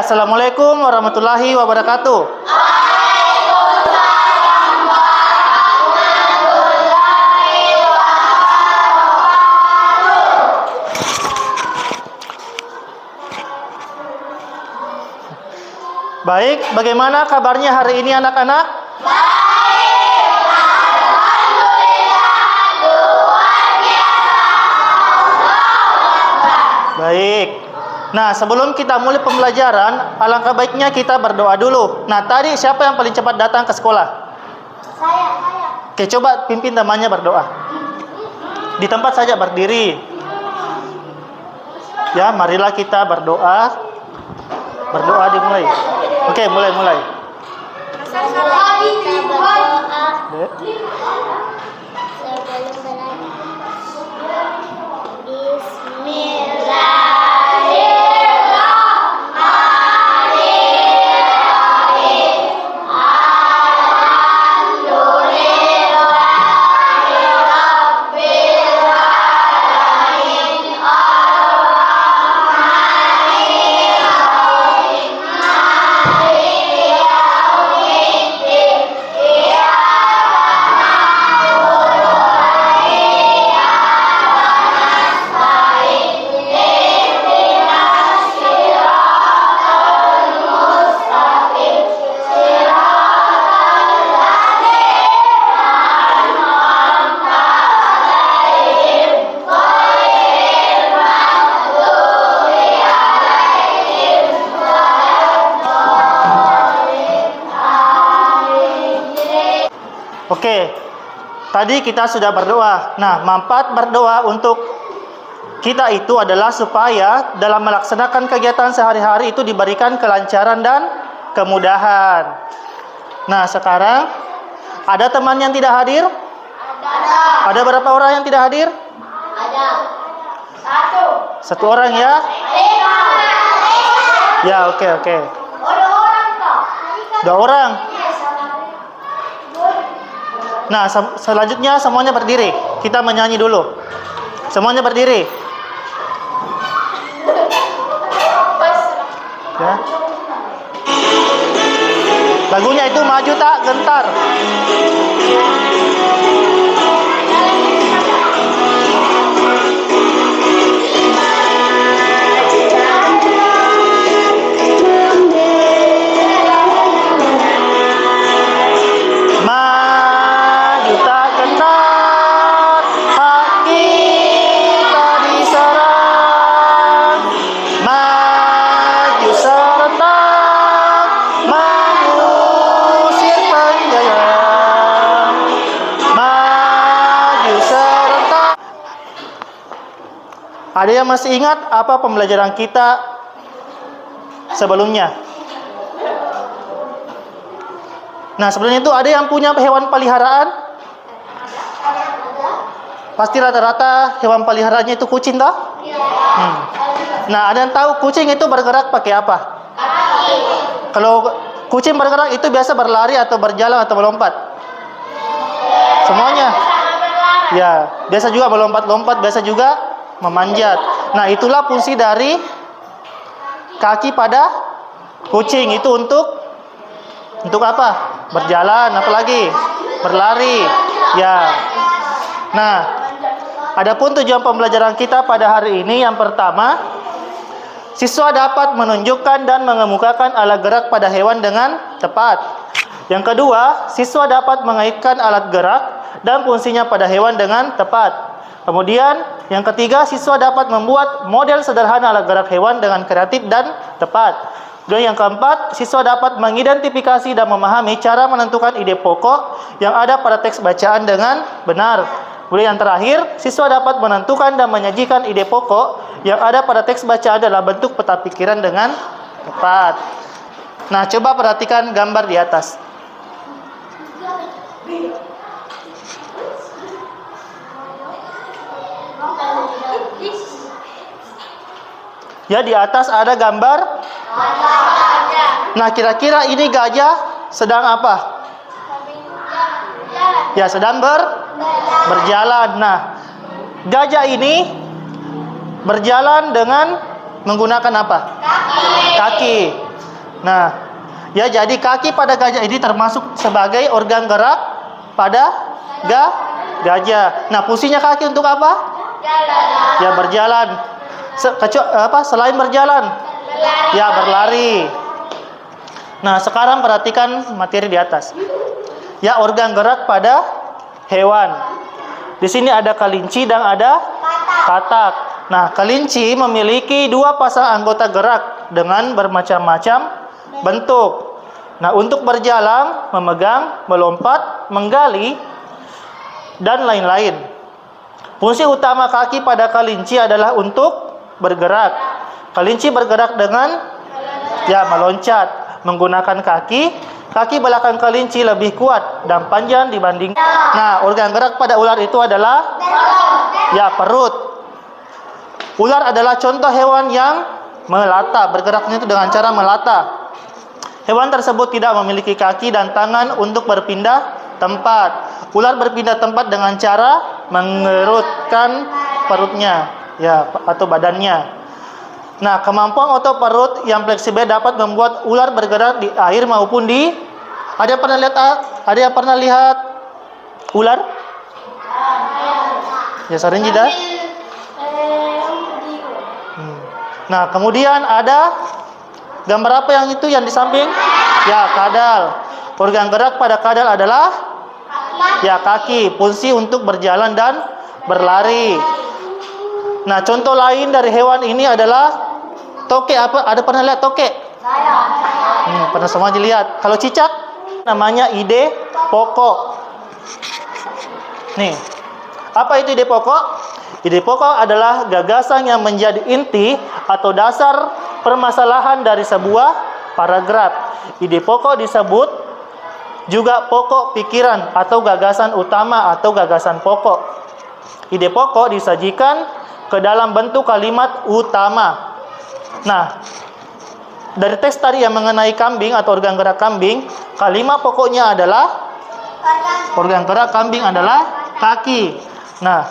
assalamualaikum warahmatullahi wabarakatuh. Baik, bagaimana kabarnya hari ini anak-anak? Baik, alhamdulillah, luar biasa. Baik. Nah, sebelum kita mulai pembelajaran, alangkah baiknya kita berdoa dulu. Nah, tadi siapa yang paling cepat datang ke sekolah? Saya. Oke, coba pimpin temannya berdoa. Di tempat saja berdiri. Ya, marilah kita berdoa. Berdoa dimulai. Oke, mulai. Mari kita berdoa sebelum berangkat. Bismillahirrahmanirrahim. Alhamdulillahirabbil alamin. Oke, tadi kita sudah berdoa. Nah, manfaat berdoa untuk kita itu adalah supaya dalam melaksanakan kegiatan sehari-hari itu diberikan kelancaran dan kemudahan. Nah, sekarang ada teman yang tidak hadir? Ada berapa orang yang tidak hadir? Ada. Satu orang ya? Ya, oke. Dua orang. Nah, selanjutnya semuanya berdiri. Kita menyanyi dulu. Semuanya berdiri. Ya. Lagunya itu maju tak gentar. Maju tak gentar, hak kita diserang. Maju serentak, mengusir penjajah. Maju serentak. Ada yang masih ingat apa pembelajaran kita sebelumnya? Nah, sebelumnya itu ada yang punya hewan peliharaan? Pasti rata-rata hewan peliharaannya itu kucing, toh? Nah, ada yang tahu kucing itu bergerak pakai apa? Kaki. Kalau kucing bergerak itu biasa berlari atau berjalan atau melompat? Semuanya? Ya, biasa juga melompat-lompat, biasa juga memanjat. Nah, itulah fungsi dari kaki pada kucing. Itu untuk apa? Berjalan, apalagi berlari. Ya. Nah, adapun tujuan pembelajaran kita pada hari ini yang pertama, siswa dapat menunjukkan dan mengemukakan alat gerak pada hewan dengan tepat. Yang kedua, siswa dapat mengaitkan alat gerak dan fungsinya pada hewan dengan tepat. Kemudian, yang ketiga, siswa dapat membuat model sederhana alat gerak hewan dengan kreatif dan tepat. Dan yang keempat, siswa dapat mengidentifikasi dan memahami cara menentukan ide pokok yang ada pada teks bacaan dengan benar. Kemudian yang terakhir, siswa dapat menentukan dan menyajikan ide pokok yang ada pada teks bacaan dalam bentuk peta pikiran dengan tepat. Nah, coba perhatikan gambar di atas. Ya, di atas ada gambar. Nah, kira-kira ini gajah sedang apa? Ya, sedang berjalan. Nah, gajah ini berjalan dengan menggunakan apa? Kaki. Nah, ya jadi kaki pada gajah ini termasuk sebagai organ gerak pada gajah. Nah, fungsinya kaki untuk apa? Jalan. Ya berjalan. Selain berjalan? Berlari. Ya berlari. Nah, sekarang perhatikan materi di atas. Ya, organ gerak pada hewan. Di sini ada kelinci dan ada katak. Nah, kelinci memiliki dua pasang anggota gerak dengan bermacam-macam bentuk. Nah, untuk berjalan, memegang, melompat, menggali, dan lain-lain. Fungsi utama kaki pada kelinci adalah untuk bergerak. Kelinci bergerak dengan meloncat menggunakan kaki. Kaki belakang kelinci lebih kuat dan panjang dibanding. Nah, organ gerak pada ular itu adalah perut. Ular adalah contoh hewan yang melata, bergeraknya itu dengan cara melata. Hewan tersebut tidak memiliki kaki dan tangan untuk berpindah tempat. Ular berpindah tempat dengan cara mengerutkan perutnya, atau badannya. Nah, kemampuan otot perut yang fleksibel dapat membuat ular bergerak di air maupun di. Ada yang pernah lihat ular? Ya, sering tidak? Nah, kemudian ada gambar apa yang itu yang di samping? Ya, kadal. Organ gerak pada kadal adalah kaki, fungsi untuk berjalan dan berlari. Nah, contoh lain dari hewan ini adalah tokek. Ada pernah lihat tokek? Pernah semua dilihat. Kalau cicak namanya ide pokok. Nih, apa itu ide pokok? Ide pokok adalah gagasan yang menjadi inti atau dasar permasalahan dari sebuah paragraf. Ide pokok disebut juga pokok pikiran atau gagasan utama atau gagasan pokok. Ide pokok disajikan ke dalam bentuk kalimat utama. Nah, dari teks tadi yang mengenai kambing atau organ gerak kambing, kalimat pokoknya adalah organ gerak kambing adalah kaki. Nah,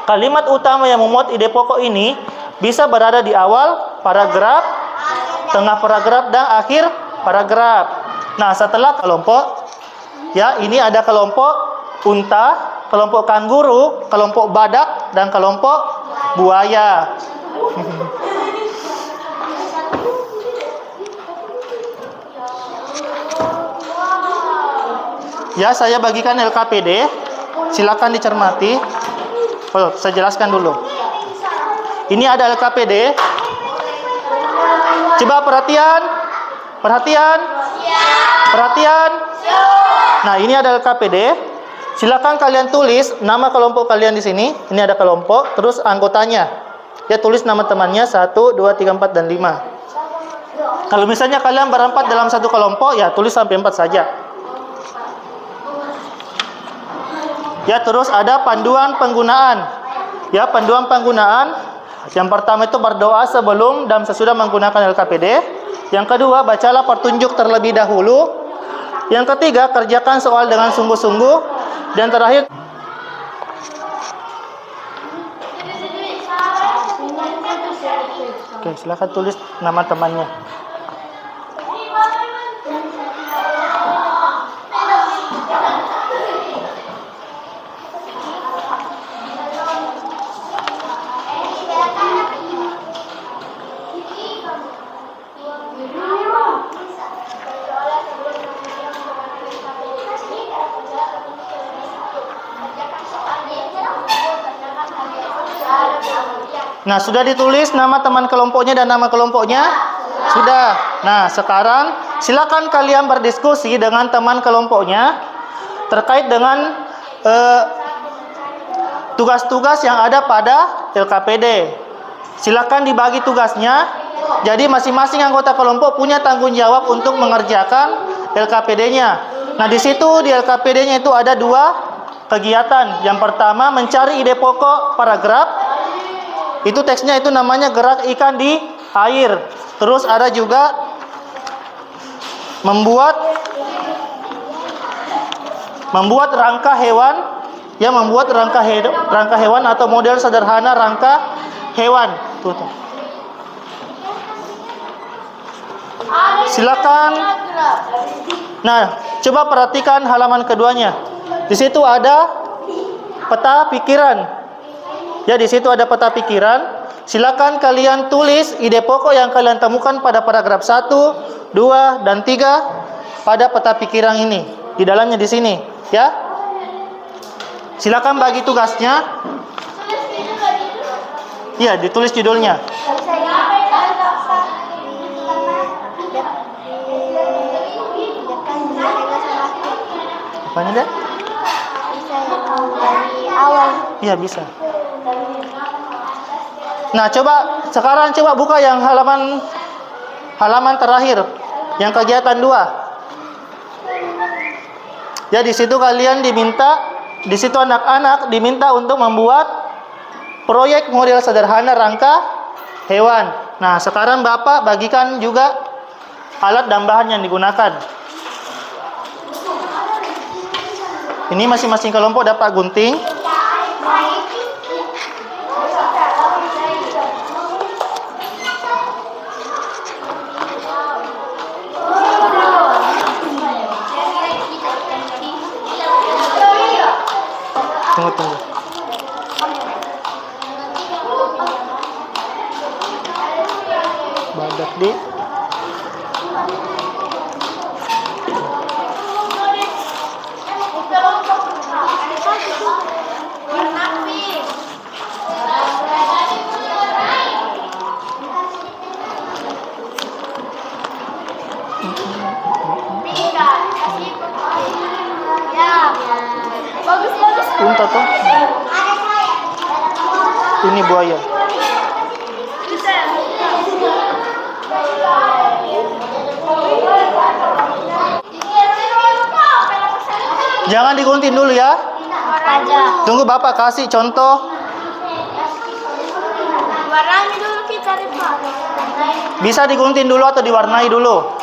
kalimat utama yang memuat ide pokok ini bisa berada di awal paragraf, tengah paragraf, dan akhir paragraf. Nah, setelah kelompok, ini ada kelompok unta, kelompok kanguru, kelompok badak, dan kelompok buaya. Ya, saya bagikan LKPD. Silakan dicermati. Saya jelaskan dulu. Ini ada LKPD. Coba perhatian. Nah, ini ada LKPD. Silakan kalian tulis nama kelompok kalian di sini. Ini ada kelompok, terus anggotanya. Ya, tulis nama temannya 1, 2, 3, 4, dan 5. Kalau misalnya kalian berempat dalam satu kelompok, ya tulis sampai 4 saja. Ya, terus ada panduan penggunaan. Ya, panduan penggunaan. Yang pertama itu berdoa sebelum dan sesudah menggunakan LKPD. Yang kedua, bacalah petunjuk terlebih dahulu. Yang ketiga, kerjakan soal dengan sungguh-sungguh. Dan terakhir, oke, silakan tulis nama temannya. Nah, sudah ditulis nama teman kelompoknya dan nama kelompoknya? Sudah. Nah, sekarang silakan kalian berdiskusi dengan teman kelompoknya terkait dengan tugas-tugas yang ada pada LKPD. Silakan dibagi tugasnya. Jadi masing-masing anggota kelompok punya tanggung jawab untuk mengerjakan LKPD-nya. Nah, di situ di LKPD-nya itu ada 2 kegiatan. Yang pertama, mencari ide pokok paragraf. Itu teksnya itu namanya gerak ikan di air. Terus ada juga membuat rangka hewan, membuat rangka hewan atau model sederhana rangka hewan. Tuh. Silakan. Nah, coba perhatikan halaman keduanya. Di situ ada peta pikiran. Ya, di situ ada peta pikiran. Silakan kalian tulis ide pokok yang kalian temukan pada paragraf 1, 2, dan 3 pada peta pikiran ini. Di dalamnya di sini, ya. Silakan bagi tugasnya. Iya, ditulis judulnya. Apanya deh? Dari awal. Iya, bisa. Nah, sekarang coba buka yang halaman terakhir, yang kegiatan 2. Ya, di situ kalian di situ anak-anak diminta untuk membuat proyek model sederhana rangka hewan. Nah, sekarang Bapak bagikan juga alat dan bahan yang digunakan. Ini masing-masing kelompok dapat gunting. Tunggu. Badak di. Unta tuh. Ini buaya. Jangan digunting dulu ya. Tunggu Bapak kasih contoh. Warnanya dulu kita lihat. Bisa digunting dulu atau diwarnai dulu.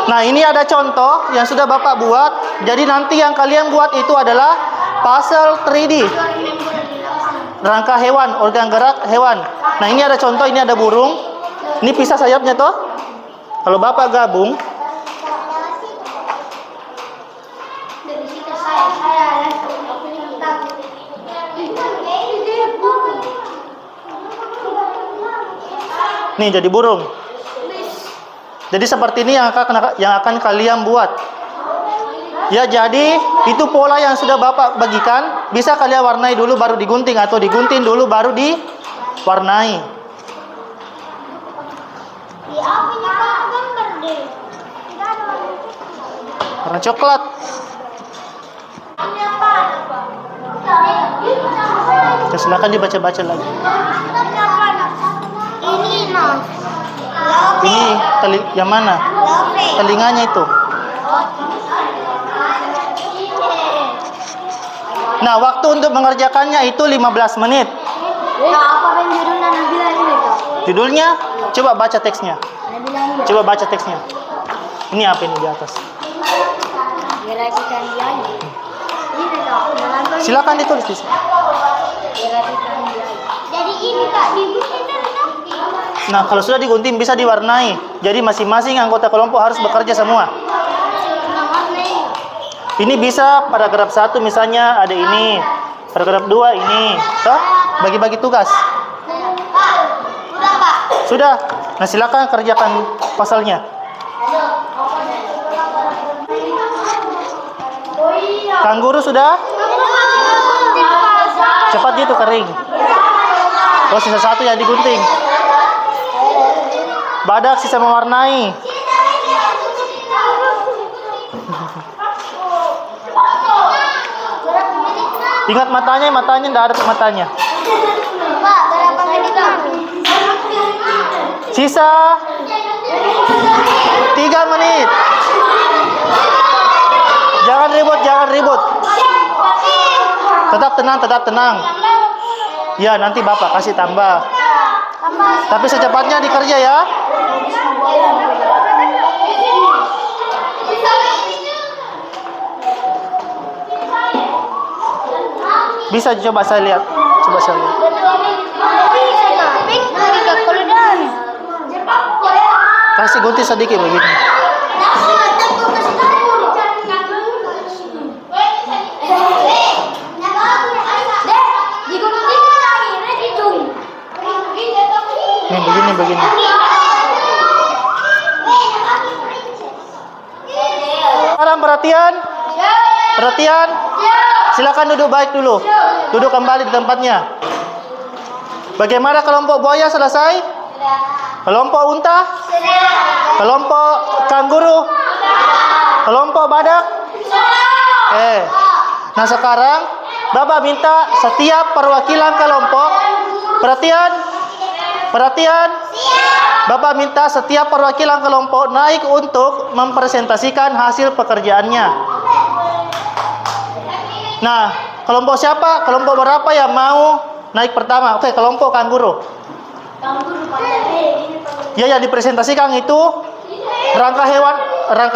Nah, ini ada contoh yang sudah Bapak buat. Jadi nanti yang kalian buat itu adalah puzzle 3D. Rangka hewan, organ gerak hewan. Nah, ini ada contoh, ini ada burung. Ini pisah sayapnya toh. Kalau Bapak gabung, nih jadi burung. Jadi seperti ini yang akan kalian buat. Ya, jadi itu pola yang sudah Bapak bagikan. Bisa kalian warnai dulu baru digunting, atau digunting dulu baru diwarnai. Di apinya gambar deh. Warna coklat. Ini apa? Ya, silakan dibaca-baca lagi. Ini no. Ini yang mana? Telinganya itu. Nah, waktu untuk mengerjakannya itu 15 menit. Apa yang judulnya Nabila ini kok? Judulnya, coba baca teksnya. Nabila ini. Coba baca teksnya. Ini apa ini di atas? Gerakan dia. Ini kok. Silakan ditulis di sini. Gerakan dia. Jadi ini Kak digunting dari kaki. Nah, kalau sudah digunting bisa diwarnai. Jadi masing-masing anggota kelompok harus bekerja semua. Ini bisa paragraf 1 misalnya ada ini. Paragraf 2 ini. Toh? Bagi-bagi tugas. Pak, udah Pak. Sudah. Nah, silakan kerjakan pasalnya. Kang Guru sudah? Cepat gitu kering. Oh, sisa 1 yang digunting. Badak sisa mewarnai. Ingat matanya enggak ada matanya. Pak, berapa menit lagi? Sisa 3 menit. Jangan ribut. Tetap tenang. Ya, nanti Bapak kasih tambah. Tapi secepatnya dikerja ya. Bisa coba saya lihat. Coba saya lihat. Bisa Kak. Pink, kalau dan. Kasih gunting sedikit begini. Nih, begini. Sekarang perhatian. Silakan duduk baik dulu. Duduk kembali di tempatnya. Bagaimana kelompok buaya selesai? Kelompok unta? Kelompok kanguru? Kelompok badak? Oke. Nah sekarang Bapak minta setiap perwakilan kelompok. Perhatian. Bapak minta setiap perwakilan kelompok naik untuk mempresentasikan hasil pekerjaannya. Nah, kelompok siapa? Kelompok berapa yang mau naik pertama? Oke, kelompok kanguru. Ya, yang dipresentasikan itu rangka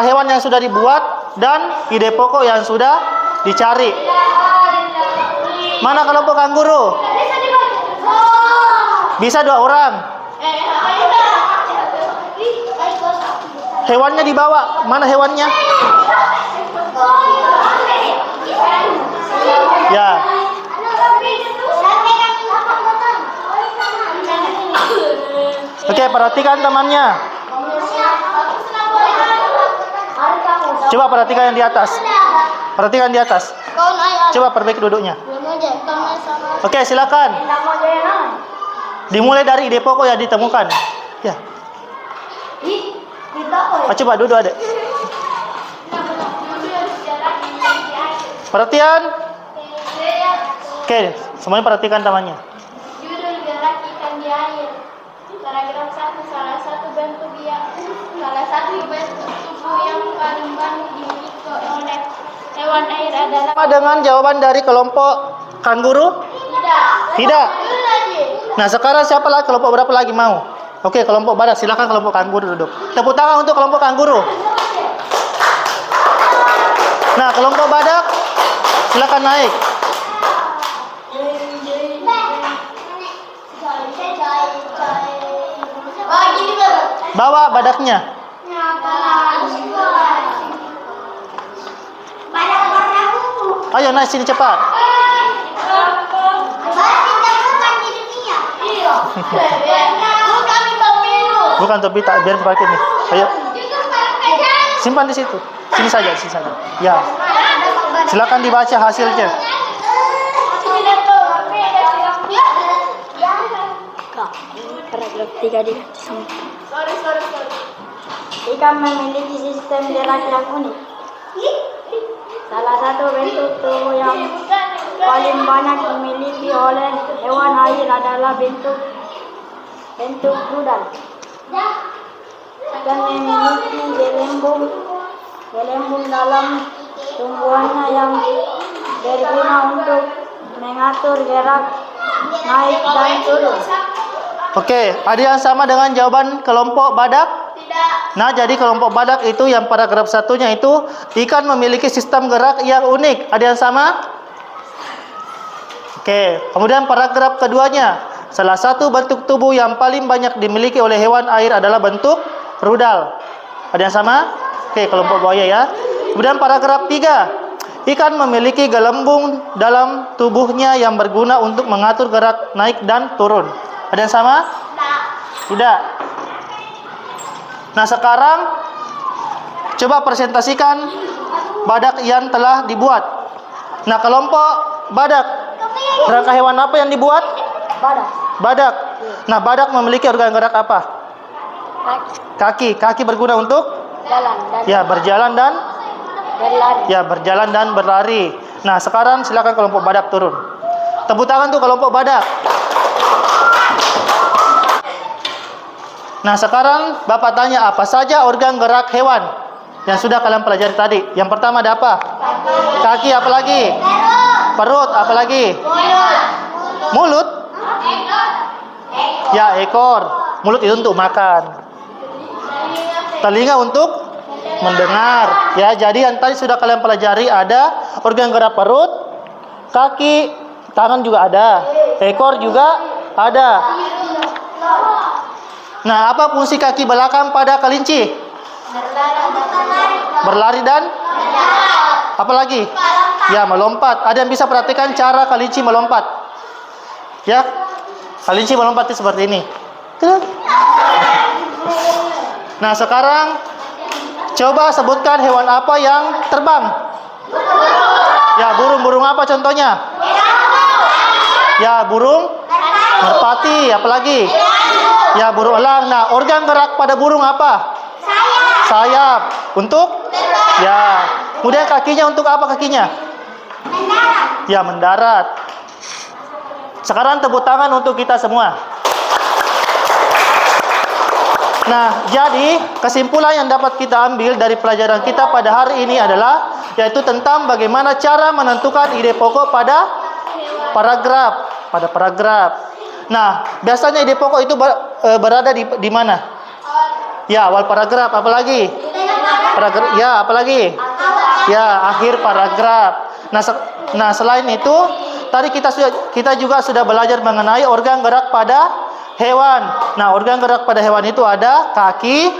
hewan yang sudah dibuat dan ide pokok yang sudah dicari. Mana kelompok kanguru? Bisa 2 orang. Hewannya dibawa. Mana hewannya? Ya. Oke, perhatikan temannya. Coba perhatikan yang di atas. Coba perbaiki duduknya. Oke, silakan. Dimulai dari ide pokok yang ditemukan. Ya. Coba duduk, Adek. Perhatian. Oke, semuanya perhatikan temannya. Judul gerak ikan di air. Paragraf 1, salah satu bentuk tubuh yang paling banyak dimiliki oleh hewan air adalah. Sama dengan jawaban dari kelompok kanguru? Tidak. Nah, sekarang siapa lagi? Kelompok berapa lagi mau? Oke, kelompok badak. Silakan kelompok kanguru duduk. Tepuk tangan untuk kelompok kanguru. Nah, kelompok badak, silakan naik. Bawa badaknya. Ayo naik sini cepat. Bukan topi, tak biar pakai nih. Ayo. Simpan di situ. Sini saja. Ya. Silakan dibaca hasilnya. Paragraf 3 dikasih. Ikan memiliki sistem gerak yang unik. Salah satu bentuk tubuh yang paling banyak dimiliki oleh hewan air adalah bentuk rudal. Dan memiliki gelembung dalam tumbuhannya yang berguna untuk mengatur gerak naik dan turun. Oke, ada yang sama dengan jawaban kelompok badak? Tidak. Nah, jadi kelompok badak itu yang paragraf satunya itu ikan memiliki sistem gerak yang unik. Ada yang sama? Oke, kemudian paragraf keduanya. Salah satu bentuk tubuh yang paling banyak dimiliki oleh hewan air adalah bentuk rudal. Ada yang sama? Oke, kelompok buaya ya. Kemudian paragraf 3. Ikan memiliki gelembung dalam tubuhnya yang berguna untuk mengatur gerak naik dan turun. Ada yang sama? Tidak. Nah, sekarang coba presentasikan badak yang telah dibuat. Nah, kelompok badak. Rangka hewan apa yang dibuat? Badak. Nah, badak memiliki organ gerak apa? Kaki. Kaki berguna untuk? Berjalan dan berlari. Berjalan dan berlari. Nah, sekarang silakan kelompok badak turun. Tepuk tangan untuk kelompok badak. Nah, sekarang Bapak tanya apa saja organ gerak hewan yang sudah kalian pelajari tadi. Yang pertama ada apa? Kaki, apa lagi? Perut, apa lagi? Mulut? Ya, ekor. Mulut itu untuk makan. Telinga untuk mendengar. Ya, jadi yang tadi sudah kalian pelajari ada organ gerak perut, kaki, tangan juga ada, ekor juga ada. Nah, apa fungsi kaki belakang pada kelinci? Berlari dan apa lagi? Ya, melompat. Ada yang bisa perhatikan cara kelinci melompat? Ya, kelinci melompat itu seperti ini. Nah, sekarang coba sebutkan hewan apa yang terbang? Ya, burung apa contohnya? Ya, burung merpati. Apalagi? Ya, burung elang. Nah, organ gerak pada burung apa? Sayap. Untuk? Ya. Kemudian kakinya untuk apa kakinya? Ya, mendarat. Sekarang tepuk tangan untuk kita semua. Nah, jadi kesimpulan yang dapat kita ambil dari pelajaran kita pada hari ini adalah yaitu tentang bagaimana cara menentukan ide pokok pada paragraf. Nah, biasanya ide pokok itu berada di mana? Ya, awal paragraf. Apalagi? Ya, apalagi? Ya, akhir paragraf. Nah, selain itu, tadi kita juga sudah belajar mengenai organ gerak pada hewan. Nah, organ gerak pada hewan itu ada kaki,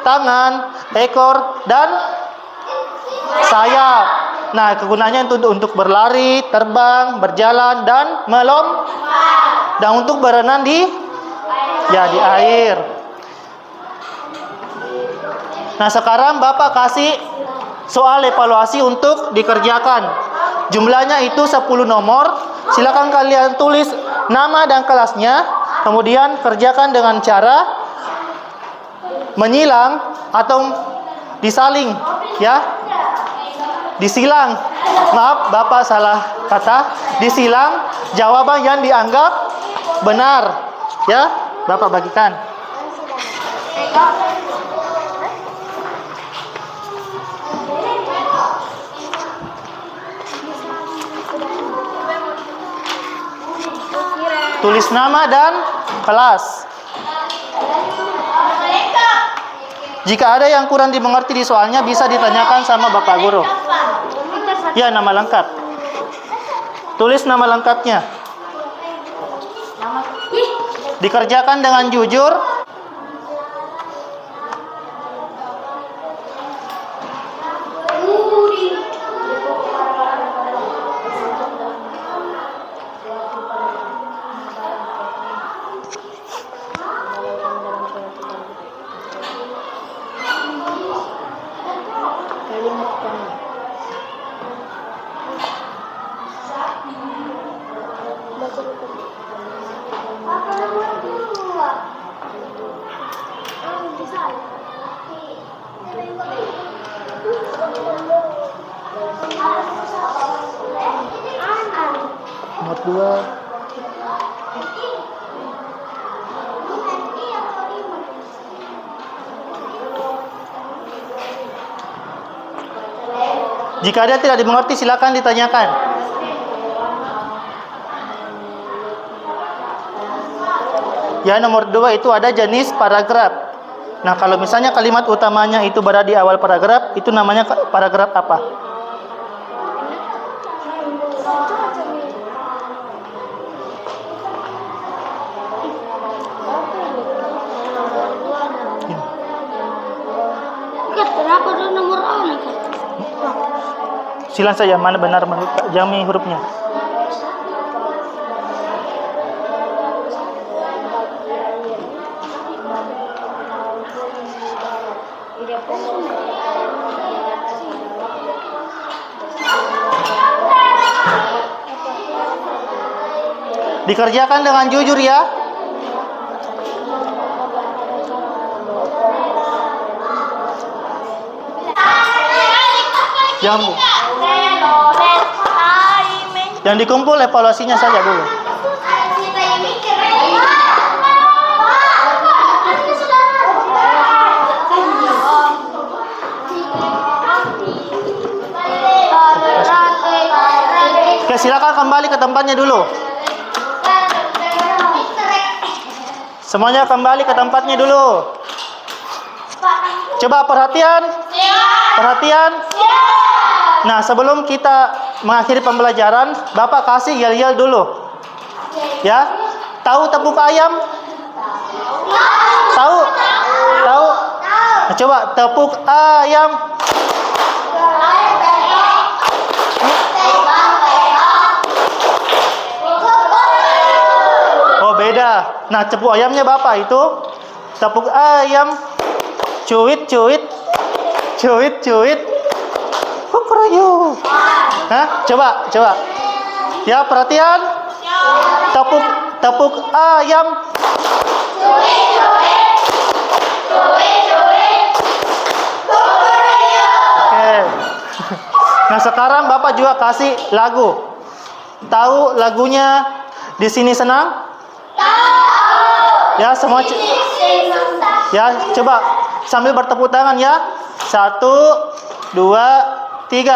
tangan, ekor, dan sayap. Nah, kegunaannya itu untuk berlari, terbang, berjalan, dan dan untuk berenang di air. Nah, sekarang Bapak kasih soal evaluasi untuk dikerjakan. Jumlahnya itu 10 nomor. Silakan kalian tulis nama dan kelasnya. Kemudian kerjakan dengan cara menyilang atau disaling, ya. Disilang. Maaf, Bapak salah kata. Disilang jawaban yang dianggap benar. Ya, Bapak bagikan. Tulis nama dan kelas. Jika ada yang kurang dimengerti di soalnya bisa ditanyakan sama Bapak Guru. Ya, nama lengkap. Tulis nama lengkapnya. Dikerjakan dengan jujur. Nomor 2. Jika ada tidak dimengerti silakan ditanyakan. Ya, nomor 2 itu ada jenis paragraf. Nah, kalau misalnya kalimat utamanya itu berada di awal paragraf, itu namanya paragraf apa? Silang saja mana benar jami hurufnya. Dikerjakan dengan jujur ya. Yang dikumpul evaluasinya saja dulu. Oke, silakan kembali ke tempatnya dulu. Semuanya kembali ke tempatnya dulu. Coba perhatian. Perhatian. Nah, sebelum kita mengakhiri pembelajaran, Bapak kasih yel-yel dulu. Ya. Tahu tepung ayam? Tahu? Coba tepuk ayam. Oh, beda. Nah, tepuk ayamnya Bapak itu tepuk ayam. Cuit, cuit. Cuit, cuit. Kukurayu. Hah? Coba, coba. Ya, perhatian. Tepuk ayam. Oke. Nah, sekarang Bapak juga kasih lagu. Tahu lagunya Di Sini Senang? Ya, semua ya, coba sambil bertepuk tangan ya. 1, 2, 3.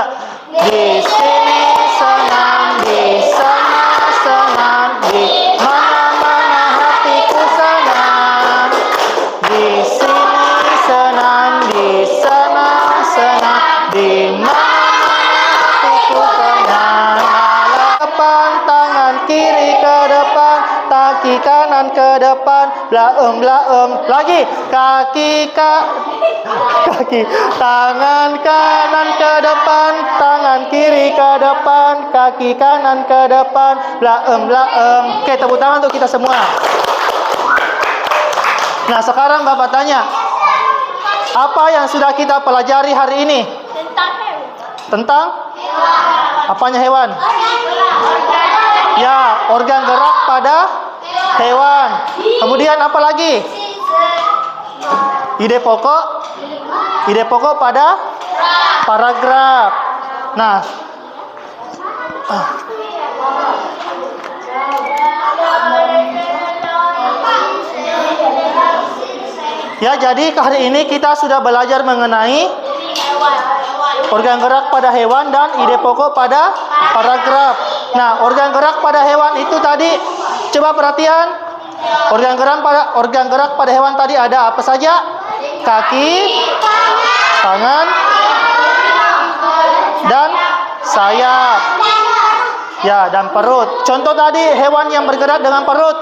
Di sini senang, di sana senang, di mana-mana hatiku senang. Di sini senang, di sana senang, di mana-mana hatiku senang. Depan, tangan kiri ke depan, kaki kanan ke depan, blaem lagi, kaki tangan kanan ke depan, tangan kiri ke depan, kaki kanan ke depan, blaem. Oke, tepuk tangan untuk kita semua. Nah, sekarang Bapak tanya, apa yang sudah kita pelajari hari ini? Tentang apanya hewan? Ya, organ gerak pada hewan. Kemudian apa lagi? Ide pokok pada paragraf. Nah, ya, jadi hari ini kita sudah belajar mengenai organ gerak pada hewan dan ide pokok pada paragraf. Nah, organ gerak pada hewan itu tadi, coba perhatian. Organ gerak pada hewan tadi ada apa saja? Kaki, tangan, dan sayap. Ya, dan perut. Contoh tadi hewan yang bergerak dengan perut.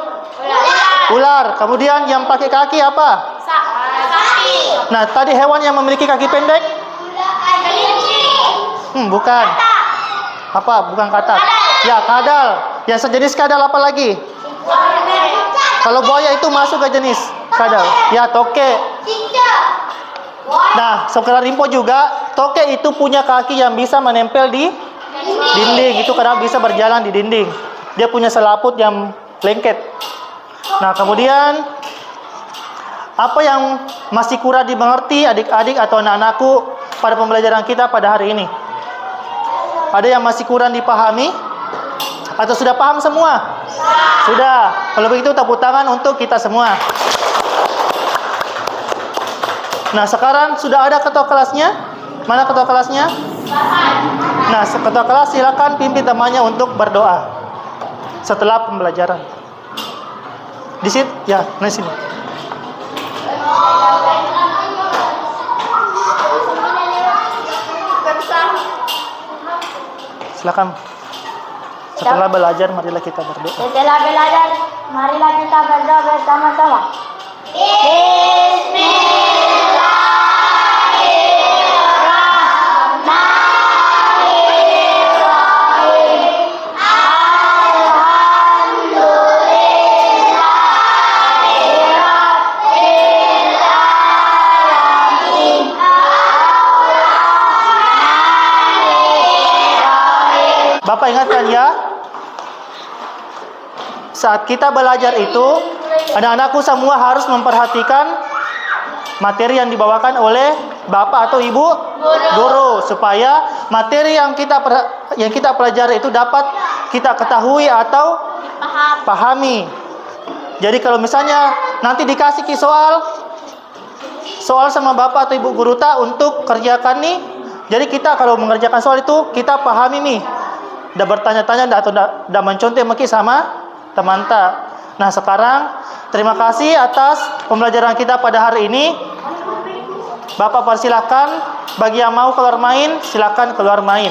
Ular. Kemudian yang pakai kaki apa? Sapi. Nah, tadi hewan yang memiliki kaki pendek? Bukan. Apa? Bukan katak. Ya, kadal. Yang sejenis kadal apa lagi? Kalau buaya itu masuk ke jenis kadal. Ya, toke. Nah, sekedar info juga, toke itu punya kaki yang bisa menempel di dinding. Itu karena bisa berjalan di dinding. Dia punya selaput yang lengket. Nah, kemudian apa yang masih kurang dimengerti adik-adik atau anak-anakku pada pembelajaran kita pada hari ini? Ada yang masih kurang dipahami? Atau sudah paham semua? Sudah. Kalau begitu tepuk tangan untuk kita semua. Nah, sekarang sudah ada ketua kelasnya? Mana ketua kelasnya? Nah, ketua kelas silakan pimpin temannya untuk berdoa setelah pembelajaran. Di situ, ya, di sini. Silakan. Setelah belajar, marilah kita berdoa. Setelah belajar, marilah kita berdoa bersama-sama. Bapak ingatkan ya, saat kita belajar itu, anak-anakku semua harus memperhatikan materi yang dibawakan oleh Bapak atau Ibu guru, supaya materi yang kita pelajari itu dapat kita ketahui atau pahami. Jadi kalau misalnya nanti dikasih soal sama Bapak atau Ibu guru untuk kerjakan nih, jadi kita kalau mengerjakan soal itu kita pahami nih. Dah bertanya-tanya atau dah mencontoh mungkin sama teman tak. Nah, sekarang terima kasih atas pembelajaran kita pada hari ini. Bapak persilakan, bagi yang mau keluar main, silakan keluar main.